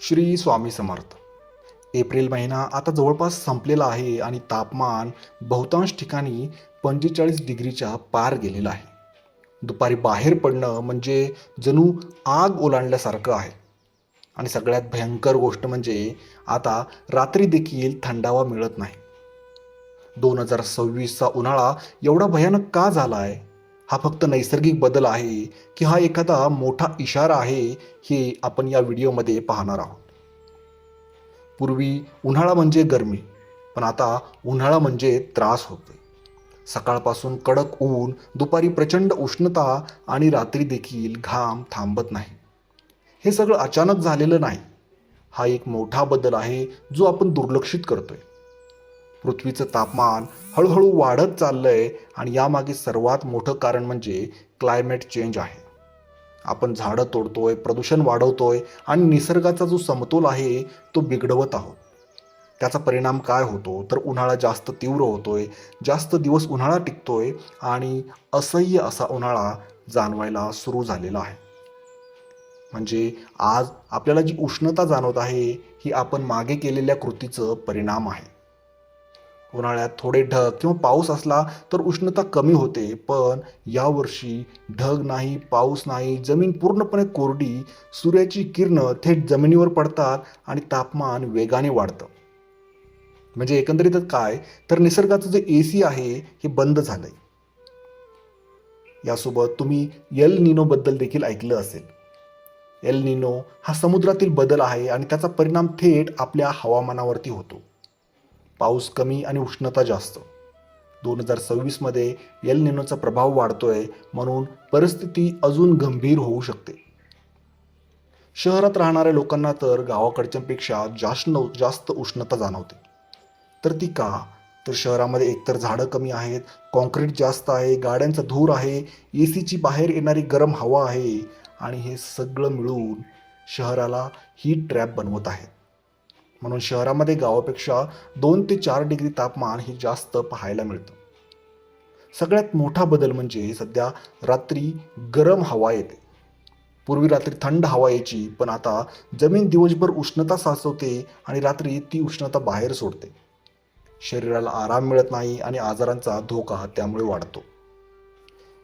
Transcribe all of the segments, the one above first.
Shri Swami Samarth. April महिना आता जवळपास संपलेला आहे आणि तापमान बहुतांश ठिकाणी 45 डिग्रीच्या पार गेलेलं आहे. दुपारी बाहेर पडणं म्हणजे जणू आग ओलांडल्यासारखं आहे. आणि सगळ्यात भयंकर गोष्ट म्हणजे आता रात्री देखील थंडावा मिळत नाही. 2026चा उन्हाळा एवढा भयानक का झाला आहे? हा फक्त नैसर्गिक बदल आहे की हा एखादा मोठा इशारा आहे, हे आपण या व्हिडिओमध्ये पाहणार आहोत. पूर्वी उन्हाळा म्हणजे गरमी, पण आता उन्हाळा म्हणजे त्रास होतोय. सकाळपासून कडक ऊन, दुपारी प्रचंड उष्णता आणि रात्री देखील घाम थांबत नाही. हे सगळं अचानक झालेलं नाही. हा एक मोठा बदल आहे जो आपण दुर्लक्षित करतोय. पृथ्वीचं तापमान हळूहळू वाढत चाललंय आणि यामागे सर्वात मोठं कारण म्हणजे क्लायमेट चेंज आहे. आपण झाडं तोडतोय, प्रदूषण वाढवतोय आणि निसर्गाचा जो समतोल आहे तो बिघडवत आहोत. त्याचा परिणाम काय होतो तर उन्हाळा जास्त तीव्र होतोय, जास्त दिवस उन्हाळा टिकतोय आणि असह्य असा उन्हाळा जाणवायला सुरू झालेला आहे. म्हणजे आज आपल्याला जी उष्णता जाणवत आहे ही आपण मागे केलेल्या कृतीचं परिणाम आहे. उन्हाळ्यात थोडे ढग किंवा पाऊस असला तर उष्णता कमी होते, पण यावर्षी ढग नाही, पाऊस नाही, जमीन पूर्णपणे कोरडी, सूर्याची किरणं थेट जमिनीवर पडतात आणि तापमान वेगाने वाढतं. म्हणजे एकंदरीतच काय तर निसर्गाचं जे AC आहे हे बंद झालंय. यासोबत तुम्ही एल निनो बद्दल देखील ऐकलं असेल. एल निनो हा समुद्रातील बदल आहे आणि त्याचा परिणाम थेट आपल्या हवामानावरती होतो. पाऊस कमी आणि उष्णता जास्त. 2026मध्ये एल निनोचा प्रभाव वाढतोय, म्हणून परिस्थिती अजून गंभीर होऊ शकते. शहरात राहणाऱ्या लोकांना तर गावाकडच्यापेक्षा जास्त उष्णता जाणवते. तर ती का? तर शहरामध्ये एकतर झाडं कमी आहेत, कॉन्क्रीट जास्त आहे, गाड्यांचा धूर आहे, ACची बाहेर येणारी गरम हवा आहे आणि हे सगळं मिळून शहराला हीट ट्रॅप बनवत आहेत. म्हणून शहरामध्ये गावापेक्षा 2 ते 4 डिग्री तापमान हे जास्त पाहायला मिळतं. सगळ्यात मोठा बदल म्हणजे सध्या रात्री गरम हवा येते. पूर्वी रात्री थंड हवा यायची, पण आता जमीन दिवसभर उष्णता साचवते आणि रात्री ती उष्णता बाहेर सोडते. शरीराला आराम मिळत नाही आणि आजारांचा धोका त्यामुळे वाढतो.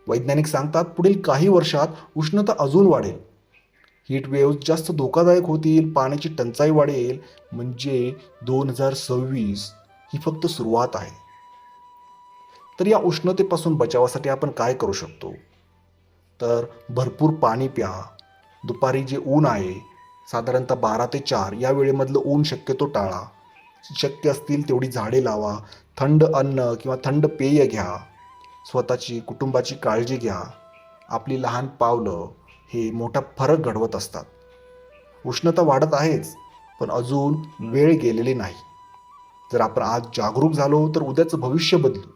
वैज्ञानिक सांगतात पुढील काही वर्षात उष्णता अजून वाढेल. हीट वेव्ह जास्त धोकादायक होतील, पाण्याची टंचाई वाढेल. म्हणजे 2026 ही फक्त सुरुवात आहे. तर या उष्णतेपासून बचावासाठी आपण काय करू शकतो? तर भरपूर पाणी प्या. दुपारी जे ऊन आहे साधारणतः 12 ते 4 या वेळेमधलं ऊन शक्यतो टाळा. शक्य असतील तेवढी झाडे लावा. थंड अन्न किंवा थंड पेय घ्या. स्वतःची, कुटुंबाची काळजी घ्या. आपली लहान पावलं हे मोठा फरक घडवत असतात. उष्णता वाढत आहेच, पण अजून वेळ गेलेली नाही. जर आपण आज जागरूक झालो तर उद्याचं भविष्य बदलू.